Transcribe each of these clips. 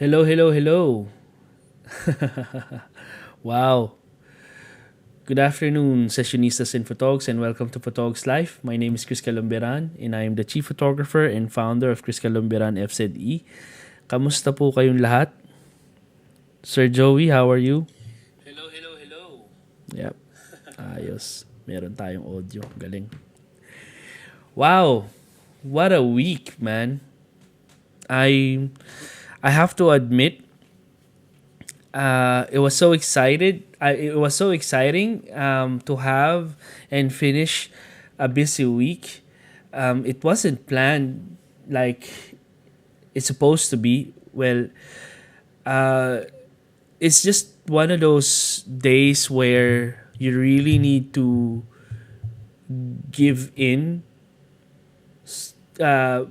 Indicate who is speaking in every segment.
Speaker 1: Hello, hello, hello. Wow. Good afternoon, sessionistas and photogs, and welcome to Photogs Life. My name is Chris Calumberan, and I am the chief photographer and founder of Chris Calumberan FZE. Kamusta po kayong lahat? Sir Joey, how are you? Hello, hello, hello. Yep, ayos. Meron tayong audio. Galing. Wow, what a week, man. I I have to admit, it was so excited. It was so exciting to have and finish a busy week. It wasn't planned like it's supposed to be. Well, uh, it's just one of those days where you really need to give in, uh,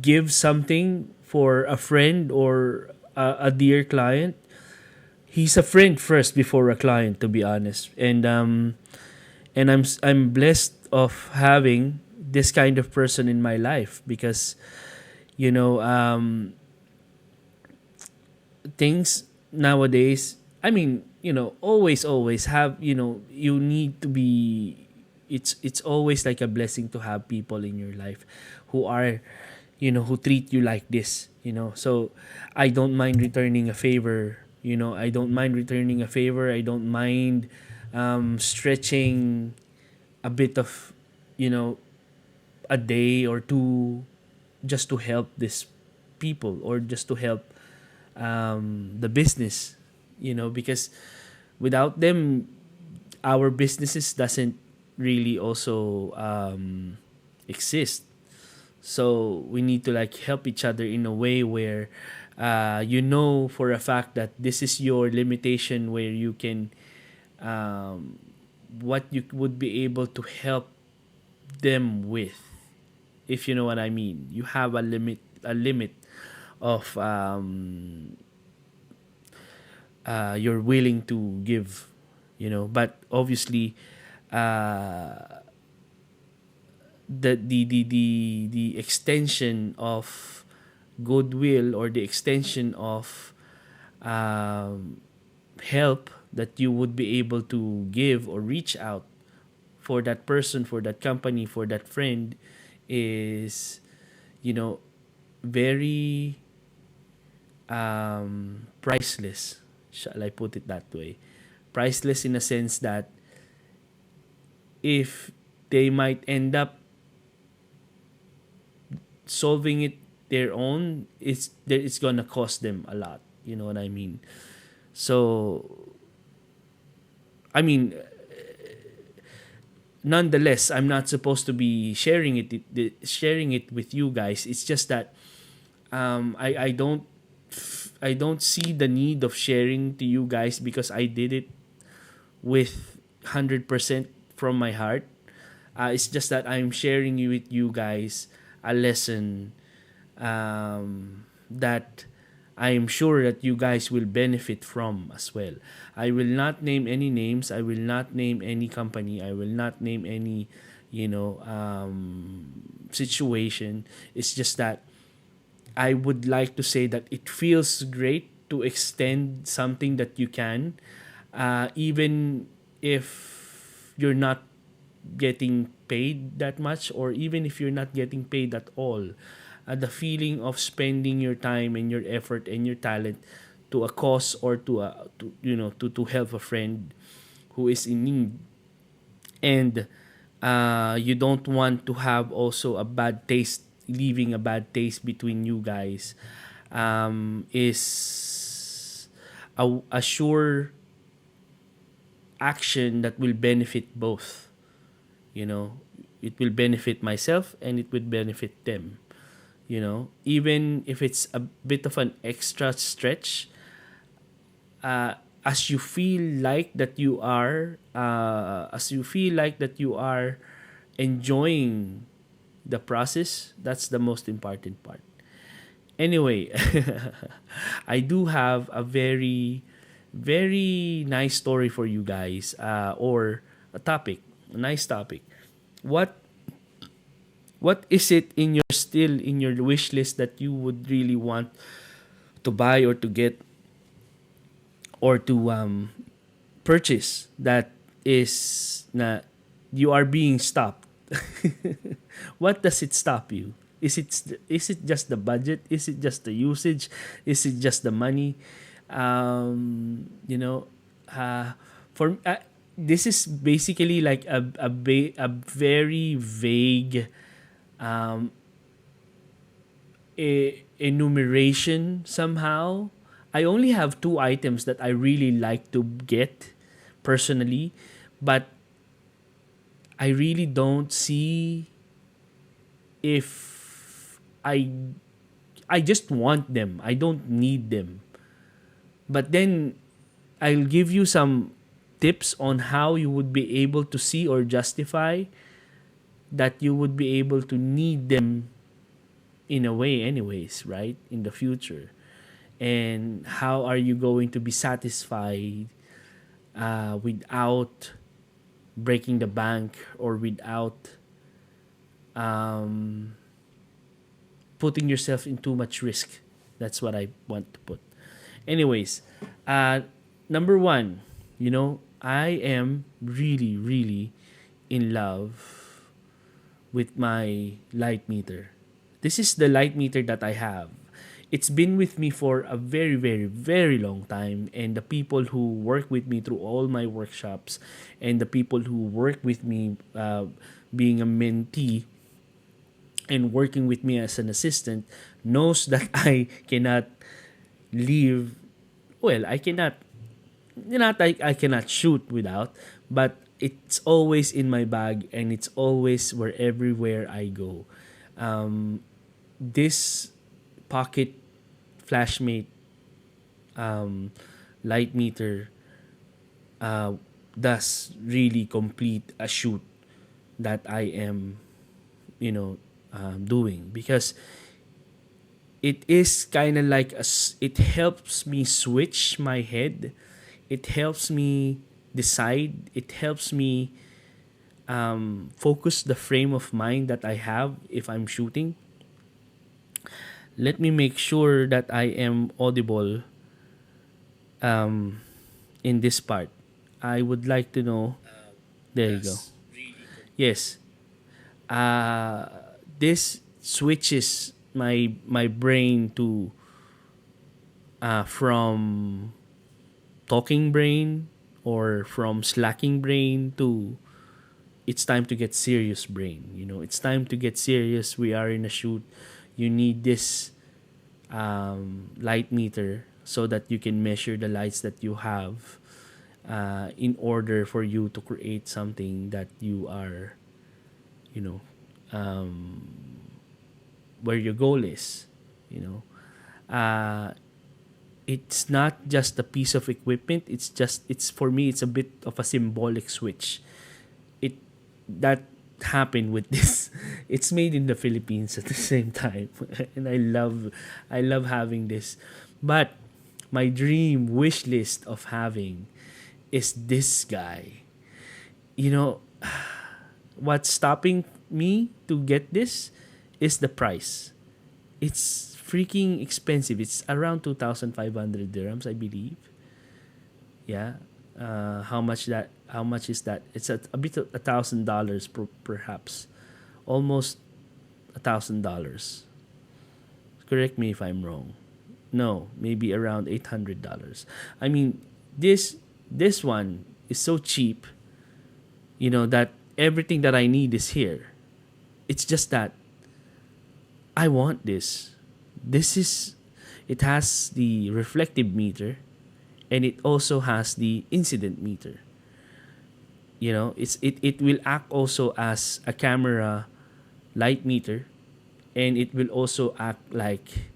Speaker 1: give something for a friend or a dear client. He's a friend first before a client, to be honest. And I'm blessed of having this kind of person in my life because you know things nowadays. I mean, always have, you need to be. It's always like a blessing to have people in your life who are, who treat you like this. So I don't mind returning a favor. I don't mind returning a favor. I don't mind stretching a bit of, you know, a day or two just to help this people or just to help the business, because without them, our businesses doesn't really also exist. So we need to like help each other in a way where you know for a fact that this is your limitation where you can what you would be able to help them with, if you know what I mean. You have a limit of you're willing to give, but obviously uh, the extension of goodwill or the extension of um, help that you would be able to give or reach out for that person, for that company, for that friend is, you know, very priceless. Shall I put it that way? Priceless in a sense that if they might end up solving it their own, it's gonna cost them a lot. You know what I mean? So, I mean, nonetheless, I'm not supposed to be sharing it with you guys. It's just that I don't see the need of sharing to you guys because I did it with 100% from my heart. It's just that I'm sharing with you guys a lesson that I am sure that you guys will benefit from as well. I will not name any names. I will not name any company. I will not name any, situation. It's just that I would like to say that it feels great to extend something that you can, even if you're not getting paid that much, or even if you're not getting paid at all. The feeling of spending your time and your effort and your talent to a cause or to help a friend who is in need, and you don't want to have also a bad taste, leaving a bad taste between you guys, is a sure action that will benefit both. you know it will benefit myself and it will benefit them. Even if it's a bit of an extra stretch, as you feel like that you are enjoying the process, that's the most important part. Anyway, I do have a very, very nice story for you guys, or a nice topic. What what is it in your wish list that you would really want to buy or to get or to purchase that is na you are being stopped. What does it stop you? Is it just the budget? Is it just the usage? Is it just the money? You know, for this is basically like a very vague um, enumeration somehow. I only have two items that I really like to get personally, but I really don't see if I just want them. I don't need them. But then I'll give you some tips on how you would be able to see or justify that you would be able to need them in a way anyways, right? In the future. And how are you going to be satisfied without breaking the bank or without um, putting yourself in too much risk. That's what I want to put. Anyways, number one, I am really, really in love with my light meter. This is the light meter that I have. It's been with me for a very, very, very long time. And the people who work with me through all my workshops and the people who work with me being a mentee and working with me as an assistant knows that I cannot leave. Well, I cannot, not I cannot shoot without, but it's always in my bag and it's always where everywhere I go. This pocket flashmate um, light meter does really complete a shoot that I am, doing, because it is kind of like it helps me switch my head. It helps me decide. It helps me focus the frame of mind that I have if I'm shooting. Let me make sure that I am audible um, in this part. I would like to know. There you go. Yes. Uh, this switches my brain to from talking brain or from slacking brain to it's time to get serious brain. It's time to get serious. We are in a shoot. You need this light meter so that you can measure the lights that you have in order for you to create something that you are, you know, um, where your goal is. You know, uh, it's not just a piece of equipment. It's for me. It's a bit of a symbolic switch. It that happened with this. It's made in the Philippines at the same time, and I love having this. But my dream wish list of having is this guy. You know, what's stopping me to get this is the price. It's freaking expensive. It's around 2,500 dirhams, I believe. Yeah. How much is that? It's a bit of $1,000 perhaps. Almost $1,000. Correct me if I'm wrong. No, maybe around $800. I mean, this one is so cheap, that everything that I need is here. It's just that I want this. This is it has the reflective meter and it also has the incident meter. It will act also as a camera light meter, and it will also act like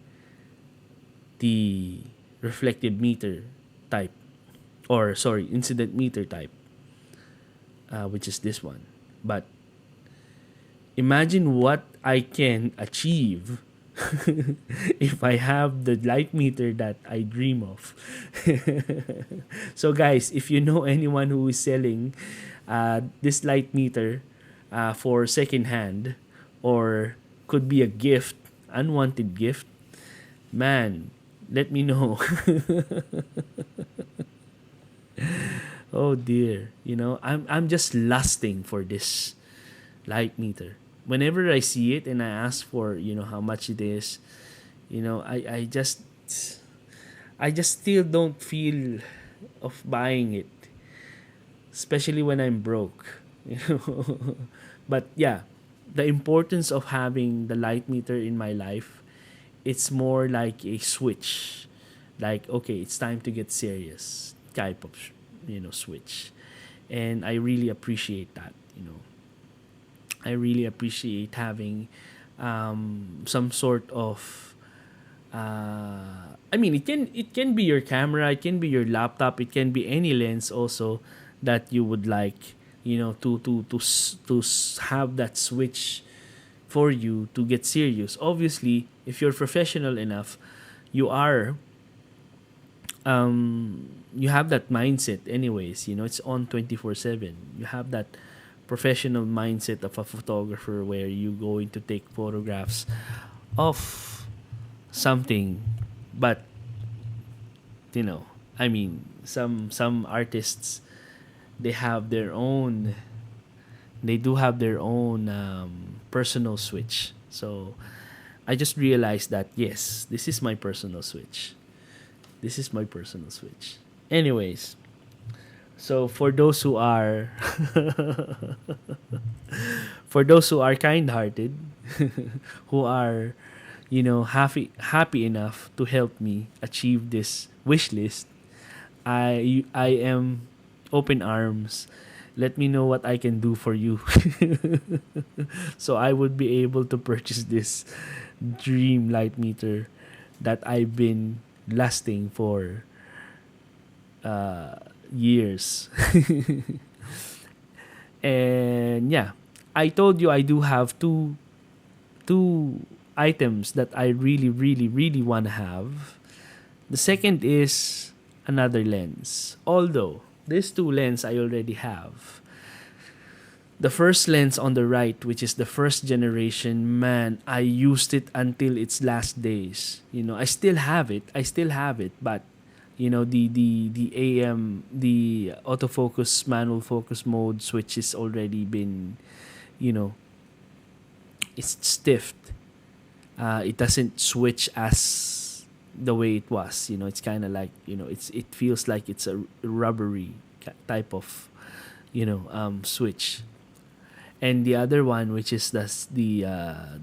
Speaker 1: the reflective meter type, or sorry, incident meter type, which is this one. But imagine what I can achieve if I have the light meter that I dream of. So, guys, if you know anyone who is selling this light meter for secondhand, or could be a gift, unwanted gift, man, Let me know. Oh dear. I'm just lusting for this light meter. Whenever I see it and I ask for, how much it is, I just still don't feel of buying it, especially when I'm broke. But yeah, the importance of having the light meter in my life, it's more like a switch. Like, okay, it's time to get serious type of, switch. And I really appreciate that. I really appreciate having some sort of I mean, it can be your camera, it can be your laptop, it can be any lens also that you would like, have that switch for you to get serious. Obviously, if you're professional enough, you are you have that mindset anyways. It's on 24/7. You have that professional mindset of a photographer where you going to take photographs of something. But I mean, some artists, they have their own they do have their own personal switch. So I just realized that, yes, this is my personal switch. This is my personal switch. Anyways, so for those who are for those who are kind-hearted, who are happy enough to help me achieve this wish list, I am open arms. Let me know what I can do for you. So I would be able to purchase this dream light meter that I've been lasting for years. And yeah, I told you I do have two items that I really, really, really want to have. The second is another lens. Although these two lens I already have. The first lens on the right, which is the first generation, man, I used it until its last days. I still have it. But the the autofocus manual focus mode switch is already been, you know, it's stiffed. It doesn't switch as the way it was. It's kind of like, it feels like it's a rubbery type of switch. And the other one, which is the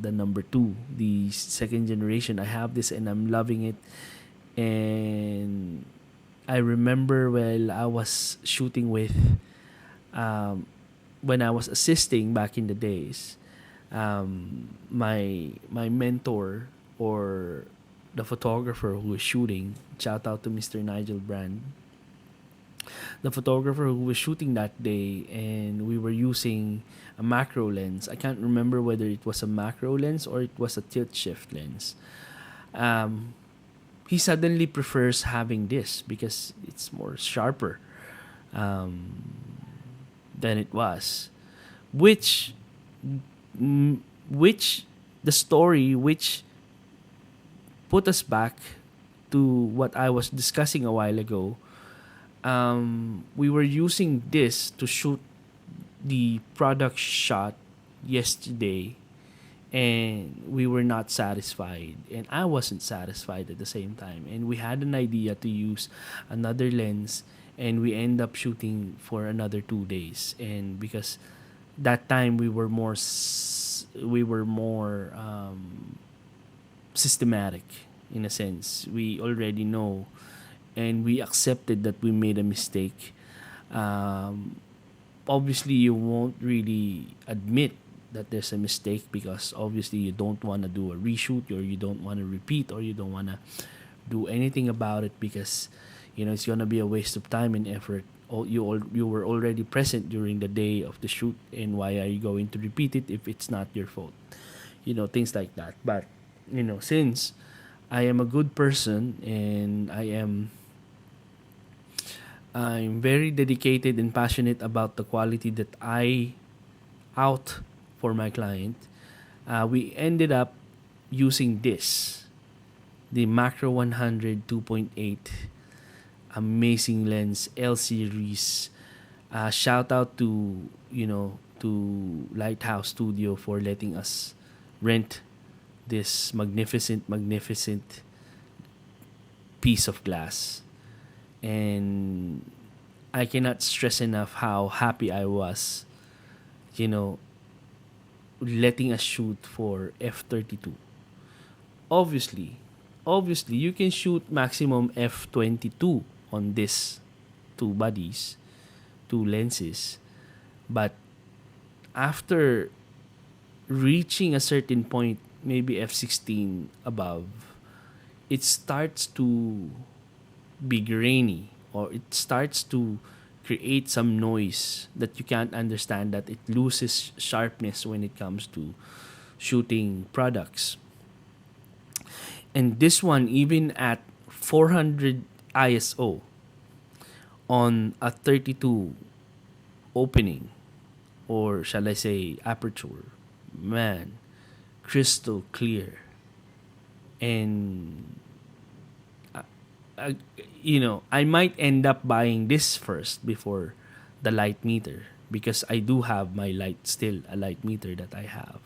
Speaker 1: number two, the second generation, I have this and I'm loving it. And I remember, well, I was shooting with when I was assisting back in the days, my mentor, or the photographer who was shooting, shout out to Mr. Nigel Brand, the photographer who was shooting that day, and we were using a macro lens. I can't remember whether it was a macro lens or it was a tilt shift lens. Um, he suddenly prefers having this because it's more sharper um, than it was, which which the story which put us back to what I was discussing a while ago. We were using this to shoot the product shot yesterday, and we were not satisfied, and I wasn't satisfied at the same time, and we had an idea to use another lens, and we end up shooting for another 2 days. And because that time we were more systematic, in a sense. We already know, and we accepted that we made a mistake. um, Obviously you won't really admit that there's a mistake, because obviously you don't want to do a reshoot, or you don't want to repeat, or you don't want to do anything about it, because it's gonna be a waste of time and effort. You were already present during the day of the shoot, and why are you going to repeat it if it's not your fault? Things like that. But since I am a good person, and I'm very dedicated and passionate about the quality that I out for my client. We ended up using this. the Macro 100 2.8 amazing lens L series. Shout out to Lighthouse Studio for letting us rent this magnificent piece of glass. And I cannot stress enough how happy I was, you know, letting us shoot for F32. Obviously, obviously you can shoot maximum F22 on this two bodies, two lenses, but after reaching a certain point, maybe F16 above, it starts to be grainy, or it starts to create some noise that you can't understand, that it loses sharpness when it comes to shooting products. And this one, even at 400 ISO on a 32 opening, or shall I say aperture, man, crystal clear. And uh, I might end up buying this first before the light meter, because I do have my light, still a light meter that I have,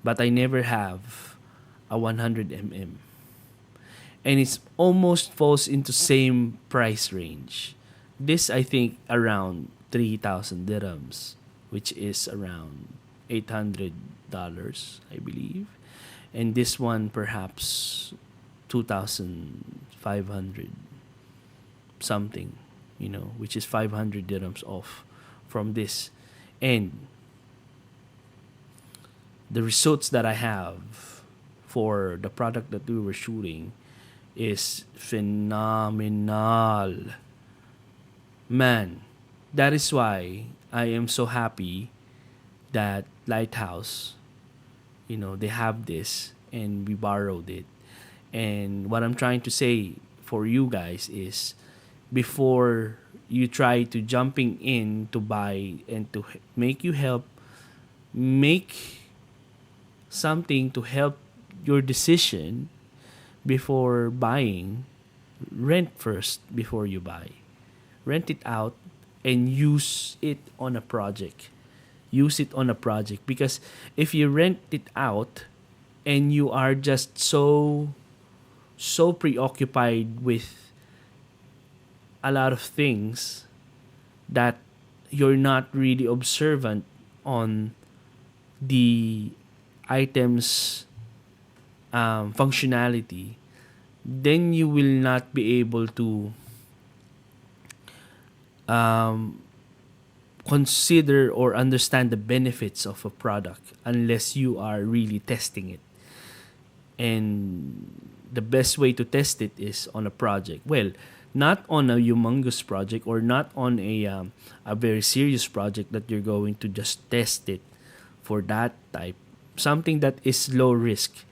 Speaker 1: but I never have a 100 mm, and it's almost falls into same price range. This, I think, around 3,000 dirhams, which is around $800, I believe, and this one perhaps 2,500 something, which is 500 dirhams off from this. And the results that I have for the product that we were shooting is phenomenal. Man, that is why I am so happy that Lighthouse, they have this and we borrowed it. And what I'm trying to say for you guys is, before you try to jumping in to buy and to make something to help your decision before buying, rent first before you buy. Rent it out and use it on a project. Use it on a project, because if you rent it out and you are just so preoccupied with a lot of things that you're not really observant on the items functionality, then you will not be able to um, consider or understand the benefits of a product unless you are really testing it. And the best way to test it is on a project. Well, not on a humongous project, or not on a very serious project that you're going to just test it for that type. Something that is low risk,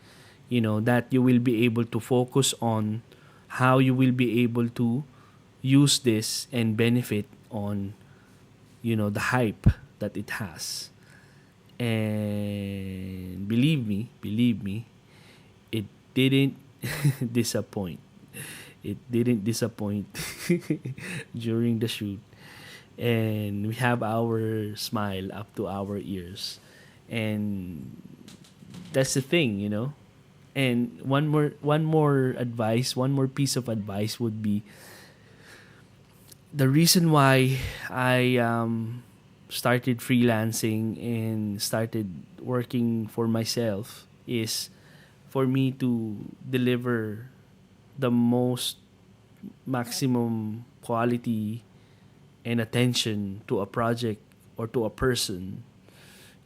Speaker 1: that you will be able to focus on how you will be able to use this and benefit on, the hype that it has. And believe me, it didn't disappoint. It didn't disappoint during the shoot. And we have our smile up to our ears. And that's the thing. And one more advice, one more piece of advice would be, the reason why I started freelancing and started working for myself is for me to deliver the most maximum quality and attention to a project or to a person,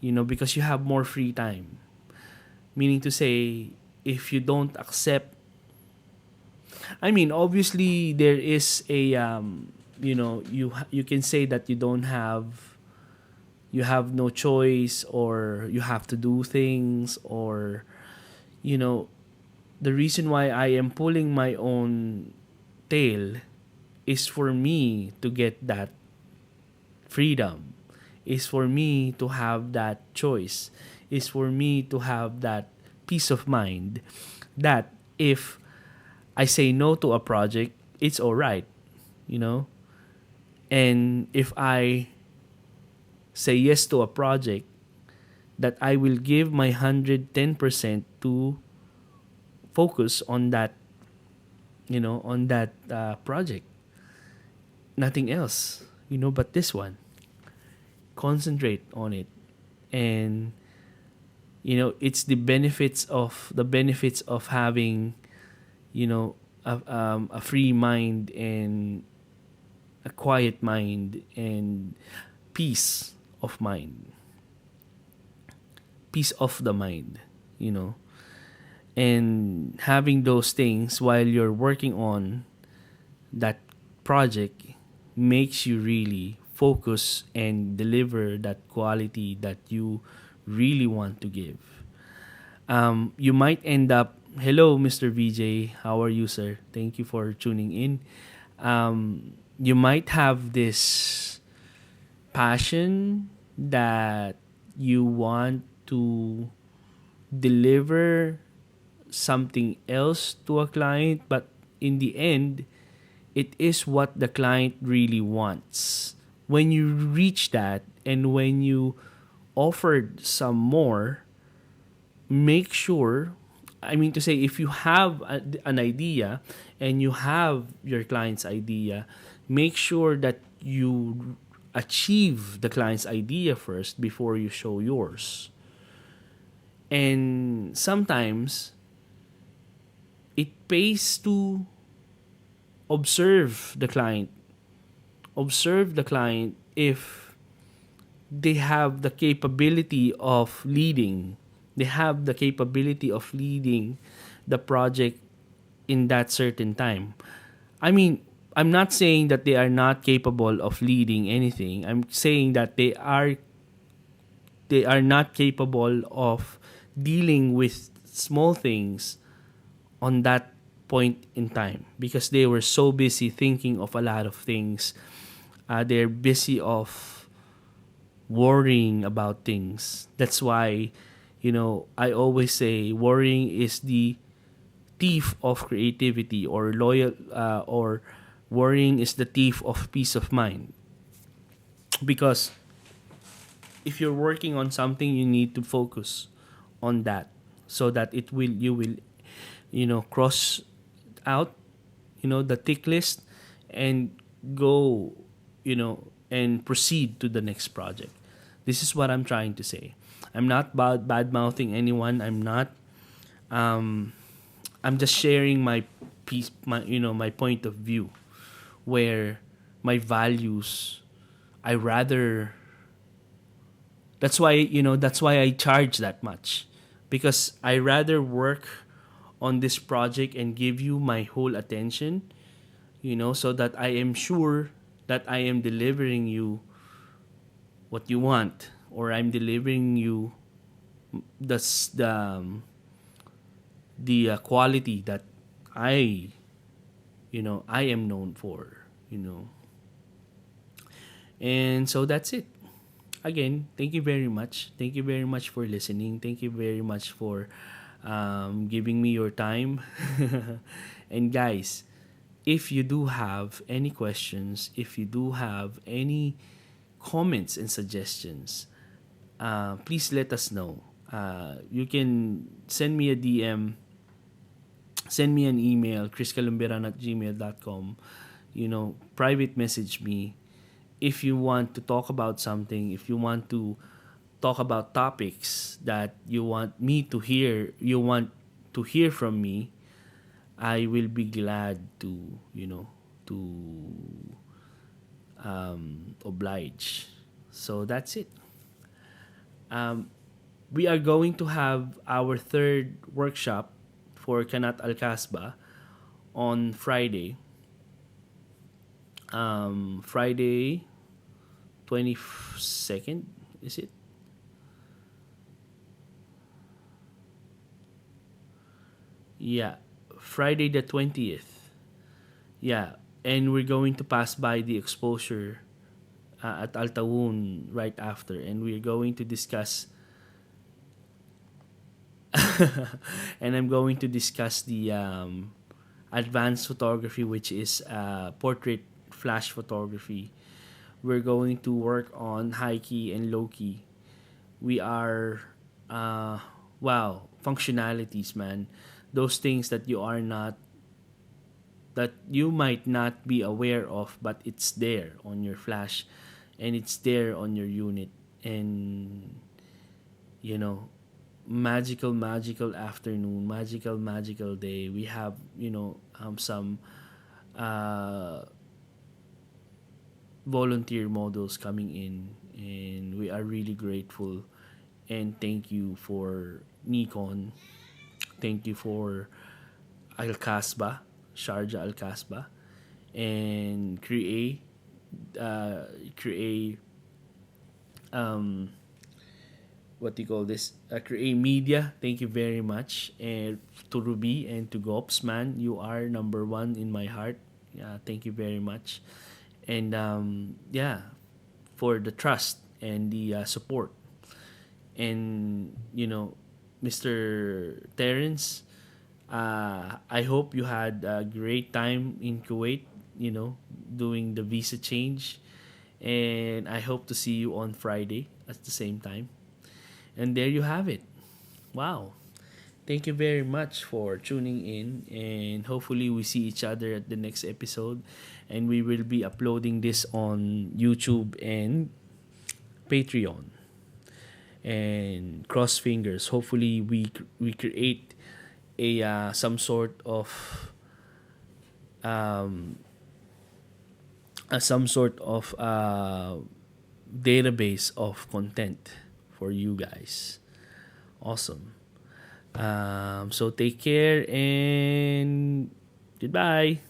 Speaker 1: because you have more free time. Meaning to say, if you don't accept, I mean, obviously there is a you can say that you have no choice, or you have to do things, or you know the reason why I am pulling my own tail is for me to get that freedom, is for me to have that choice, is for me to have that peace of mind, that if I say no to a project, it's all right, you know. And if I say yes to a project, that I will give my 110% to focus on that, on that project. Nothing else, but this one. Concentrate on it. And, it's the benefits of having, a free mind and a quiet mind and peace of mind, peace of the mind, you know. And having those things while you're working on that project makes you really focus and deliver that quality that you really want to give. You might end up, hello, Mr. VJ, how are you, sir? Thank you for tuning in. You might have this passion that you want to deliver something else to a client, but in the end, it is what the client really wants. When you reach that and when you offered some more, make sure, I mean to say, if you have an idea and you have your client's idea, make sure that you achieve the client's idea first before you show yours. And sometimes it pays to observe the client. Observe the client if they have the capability of leading. They have the capability of leading the project in that certain time. I mean, I'm not saying that they are not capable of leading anything. I'm saying that they are not capable of dealing with small things on that point in time because they were so busy thinking of a lot of things. They're busy of worrying about things. That's why, I always say worrying is the thief of creativity, or worrying is the thief of peace of mind. Because if you're working on something, you need to focus on that so that you will cross out the tick list and go and proceed to the next project. This is what I'm trying to say. I'm not bad mouthing anyone. um I'm just sharing my piece, my point of view, where my values, I rather, that's why I charge that much, because I rather work on this project and give you my whole attention, so that I am sure that I am delivering you what you want, or I'm delivering you the s- the quality that I I am known for, and so that's it. Again, thank you very much. Thank you very much for listening. Thank you very much for giving me your time. And guys, if you do have any questions, if you do have any comments and suggestions, please let us know. You can send me a DM, send me an email, chriscalumberan@gmail.com. Private message me if you want to talk about something, if you want to talk about topics that you want to hear from me. I will be glad to, to oblige. So that's it. Um, we are going to have our third workshop for Kanat Al Kasbah on Friday. Friday 22nd, is it? Yeah, Friday the 20th. Yeah, and we're going to pass by the exposure at Altawun right after, and we're going to discuss and I'm going to discuss the advanced photography, which is portrait flash photography. We're going to work on high key and low key. We are, uh, wow, functionalities, man. Those things that you might not be aware of, but it's there on your flash, and it's there on your unit. And you know, magical afternoon, magical day. We have, some uh volunteer models coming in, and we are really grateful. And thank you for Nikon, thank you for Al Kasbah, Sharjah Al Kasbah, and create um what do you call this, create media. Thank you very much. And to Ruby and to Gops, man, you are number one in my heart. Thank you very much. And yeah, for the trust and the support. And Mr. Terrence, I hope you had a great time in Kuwait, doing the visa change. And I hope to see you on Friday at the same time. And there you have it. Wow. Thank you very much for tuning in, and hopefully we see each other at the next episode. And we will be uploading this on YouTube and Patreon. And cross fingers. Hopefully we create a some sort of um, some sort of database of content for you guys. Awesome. So take care and goodbye.